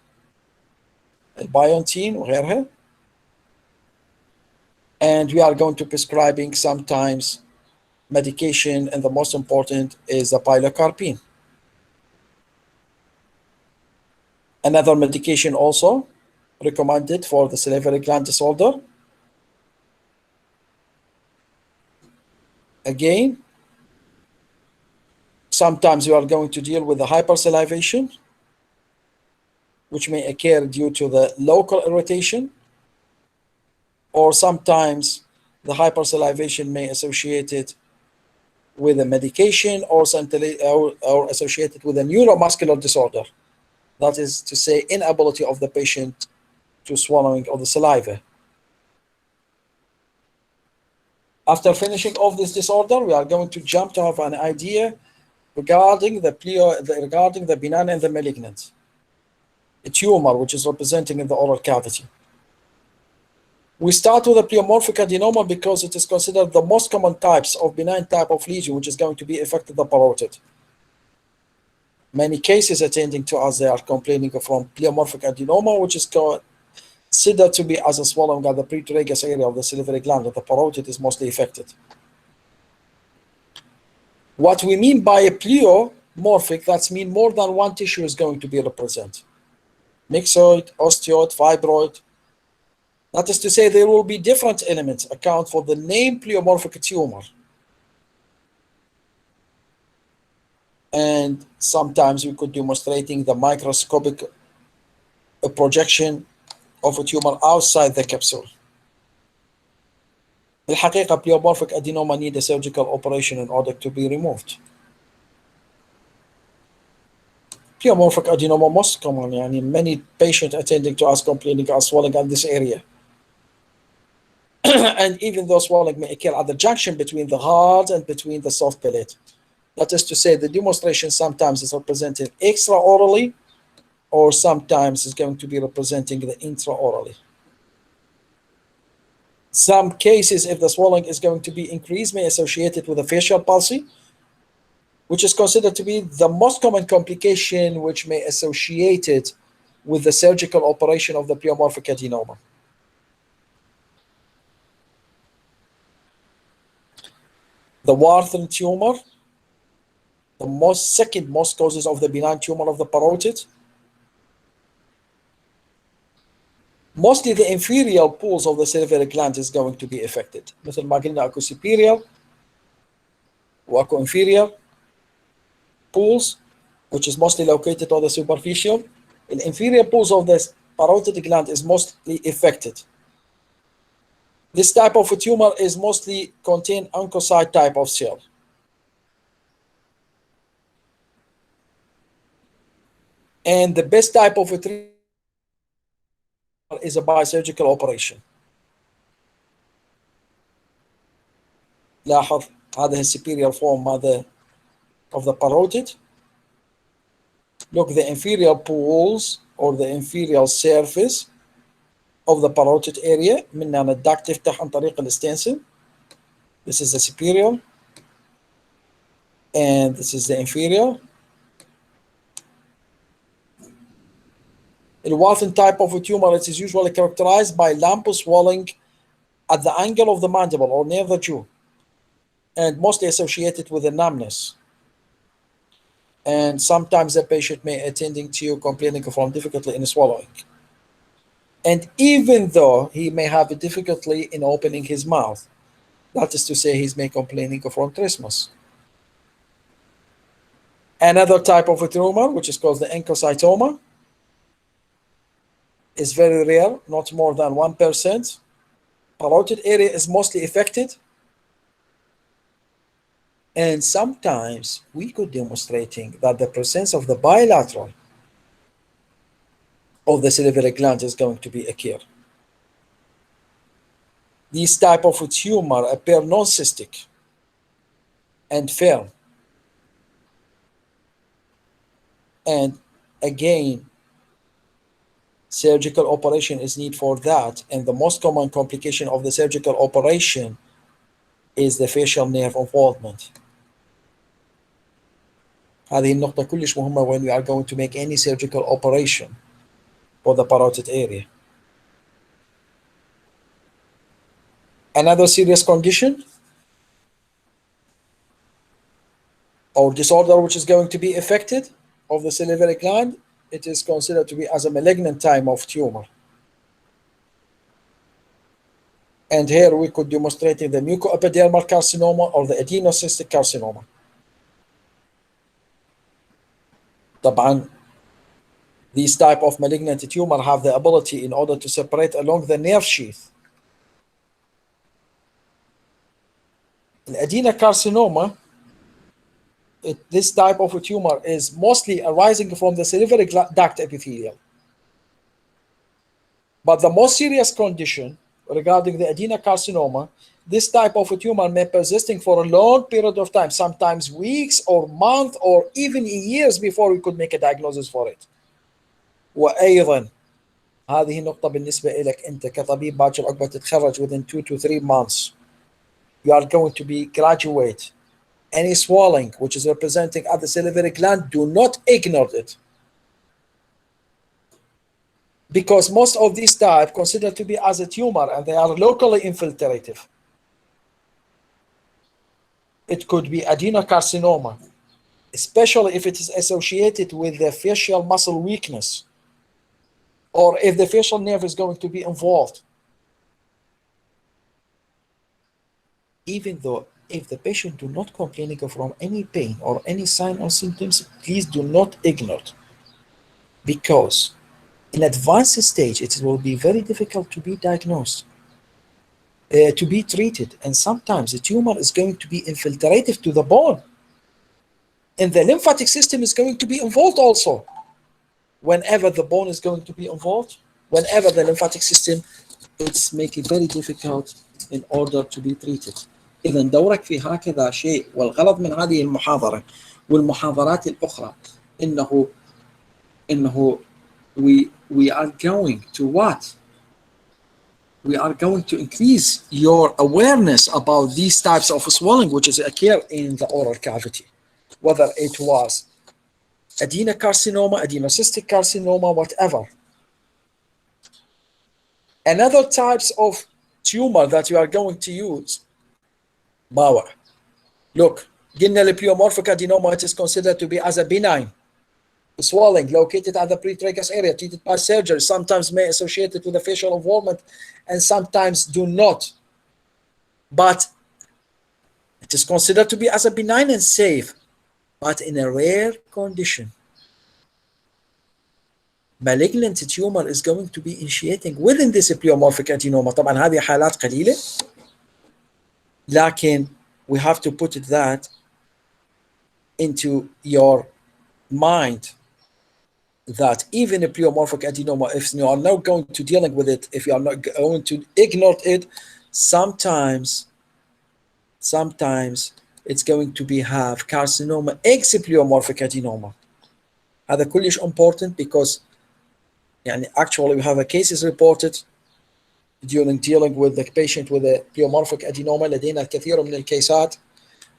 biotin وغيرها. And we are going to prescribing sometimes medication, and the most important is the pilocarpine. Another medication also recommended for the salivary gland disorder. Again, sometimes you are going to deal with the hypersalivation, which may occur due to the local irritation, or sometimes the hypersalivation may associate it with a medication or associated with a neuromuscular disorder. That is to say, inability of the patient to swallowing of the saliva. After finishing off this disorder, we are going to jump to have an idea regarding the benign and the malignant. A tumor which is representing in the oral cavity. We start with the pleomorphic adenoma because it is considered the most common types of benign type of lesion which is going to be affected the parotid. Many cases attending to us, they are complaining from pleomorphic adenoma, which is considered to be as a swelling at the pretragus area of the salivary gland, and the parotid is mostly affected. What we mean by a pleomorphic, that's mean more than one tissue is going to be represented. Myxoid, osteoid, fibroid. That is to say, there will be different elements account for the name pleomorphic tumor. And sometimes we could demonstrating the microscopic projection of a tumor outside the capsule. الحقيقة pleomorphic adenoma need a surgical operation in order to be removed. Pleomorphic adenoma most common, many patients attending to us complaining of swelling in this area. And even though swelling may occur at the junction between the hard and between the soft palate. That is to say, the demonstration sometimes is represented extraorally, or sometimes is going to be representing the intraorally. Some cases, if the swelling is going to be increased, may associate it with a facial palsy, which is considered to be the most common complication which may associate it with the surgical operation of the pleomorphic adenoma. The Warthin tumor, the second most causes of the benign tumor of the parotid. Mostly the inferior pools of the salivary gland is going to be affected. مثل ما قلنا اكو superior واكو inferior pools, which is mostly located on the superficial. The inferior pools of the parotid gland is mostly affected. This type of a tumor is mostly contain oncocyte type of cell. And the best type of a treatment is a biosurgical operation. لاحظ هذا superior form of the parotid. Look, the inferior pools or the inferior surface of the parotid area. من هنا الداك تفتح عن طريق الستنسل. This is the superior, and this is the inferior. The Warthin type of a tumor, it is usually characterized by lumpy swelling at the angle of the mandible or near the jaw, and mostly associated with a numbness. And sometimes the patient may attending to you complaining from difficulty in swallowing. And even though he may have a difficulty in opening his mouth, that is to say, he's may complaining from trismus. Another type of a tumor, which is called the Ankocytoma, is very rare, not more than 1%. Parotid area is mostly affected. And sometimes we could demonstrating that the presence of the bilateral of the salivary gland is going to be occur. These type of tumor appear non-cystic and firm. And again, surgical operation is needed for that. And the most common complication of the surgical operation is the facial nerve involvement. هذه النقطة كلش مهمة when we are going to make any surgical operation for the parotid area. Another serious condition or disorder which is going to be affected of the salivary gland, it is considered to be as a malignant type of tumor. And here we could demonstrate the mucoepidermal carcinoma or the adenocystic carcinoma. طبعا, these type of malignant tumor have the ability in order to separate along the nerve sheath. The adenocarcinoma, this type of a tumor is mostly arising from the salivary duct epithelium. But the most serious condition regarding the adenocarcinoma, this type of a tumor may persisting for a long period of time, sometimes weeks or months or even years before we could make a diagnosis for it. وأيضا هذه النقطة بالنسبة لك أنت كطبيب باكر عقبة تتخرج within 2 to 3 months. You are going to be graduate any swelling which is representing at the salivary gland, do not ignore it. Because most of these types considered to be as a tumor and they are locally infiltrative. It could be adenocarcinoma, especially if it is associated with the facial muscle weakness or if the facial nerve is going to be involved. Even though if the patient do not complain from any pain or any sign or symptoms, please do not ignore it. Because in advanced stage, it will be very difficult to be diagnosed, to be treated. And sometimes the tumor is going to be infiltrative to the bone. And the lymphatic system is going to be involved also. Whenever the bone is going to be involved, whenever the lymphatic system, it's making it very difficult in order to be treated. إذا دورك في هكذا شيء. والغرض من هذه المحاضرة والمحاضرات الأخرى إنه we are going to what? We are going to increase your awareness about these types of swelling which is occur in the oral cavity, whether it was adenocarcinoma, adenocystic carcinoma, whatever. Another types of tumor that you are going to use. Look, قلنا pleomorphic adenoma, it is considered to be as a benign swelling located at the pretracheus area, treated by surgery, sometimes may associated with the facial involvement and sometimes do not. But it is considered to be as a benign and safe, but in a rare condition. Malignant tumor is going to be initiating within this pleomorphic adenoma. طبعا هذه حالات قليلة, لكن we have to put that into your mind that even a pleomorphic adenoma, if you are not going to dealing with it, if you are not going to ignore it, sometimes it's going to be have carcinoma ex pleomorphic adenoma. هذا كلش important because actually we have a cases reported during dealing with the patient with a pleomorphic adenoma. لدينا الكثير من الكيسات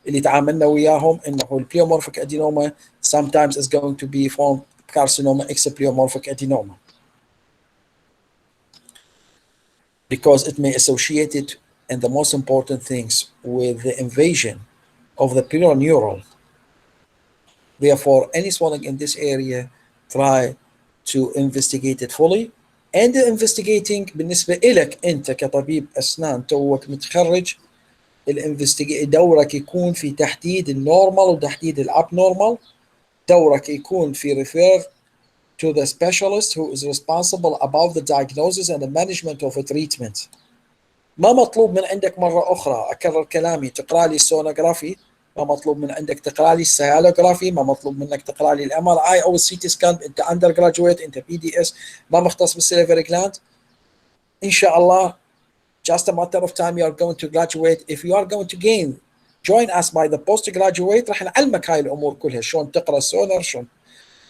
اللي تعاملنا وياهم انه البليومورفيك adenoma sometimes is going to be formed carcinoma ex pleomorphic adenoma because it may associate it, and the most important things, with the invasion of the peroneural. Therefore, any swelling in this area, try to investigate it fully. And investigating بالنسبة إلك أنت كطبيب أسنان توك متخرج، دورك يكون في تحديد النورمال وتحديد الابنورمال. دورك يكون في refer to the specialist who is responsible about the diagnosis and the management of a treatment. ما مطلوب من عندك مرة أخرى أكرر كلامي تقرأ لي السونوغرافي، ما مطلوب من عندك تقرأ لي السيالوغرافي، ما مطلوب منك تقرأ لي الام ار اي او السي تي سكان. انت اندر جراجويت، انت بي دي اس، ما مختص بالسيلفري جلاند. ان شاء الله just a matter of time you are going to graduate. If you are going to join us by the postgraduate راح نعلمك هاي الامور كلها، شلون تقرا السونر، شلون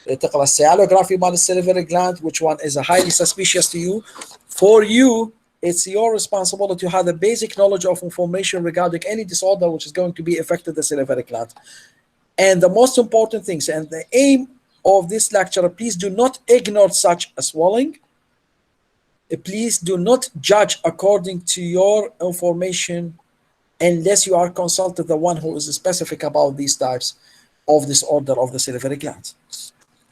تقرا السيالوغرافي مال السيلفري جلاند, which one is highly suspicious to you. For you, it's your responsibility to have the basic knowledge of information regarding any disorder which is going to be affected the salivary gland. And the most important things, and the aim of this lecture, please do not ignore such a swelling. Please do not judge according to your information unless you are consulted the one who is specific about these types of disorder of the salivary gland.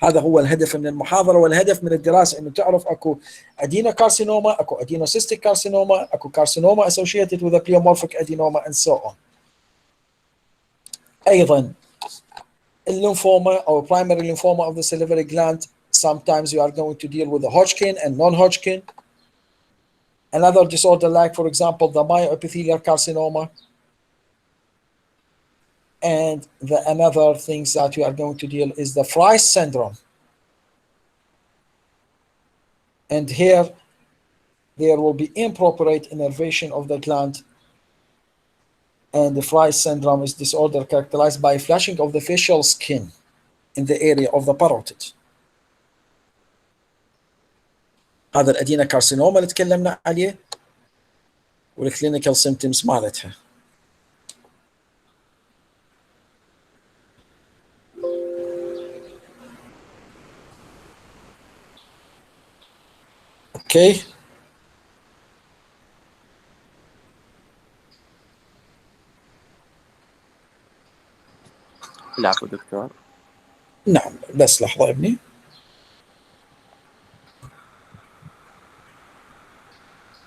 هذا هو الهدف من المحاضرة والهدف من الدراسة، انه تعرف اكو adenocarcinoma, اكو adenocystic carcinoma, اكو carcinoma associated with a pleomorphic adenoma and so on. ايضا اللymphoma or primary lymphoma of the salivary gland, sometimes you are going to deal with the Hodgkin and non-Hodgkin. Another disorder like, for example, the myoepithelial carcinoma. And another things that we are going to deal is the Fry's syndrome. And here, there will be improper innervation of the gland. And the Fry's syndrome is disorder characterized by flushing of the facial skin in the area of the parotid. هذا الادينوكارسينوما اللي تكلمنا عليه والكلينيكال سيمبتومز مالتها. اوكي. العفو دكتور. نعم بس لحظة يا ابني.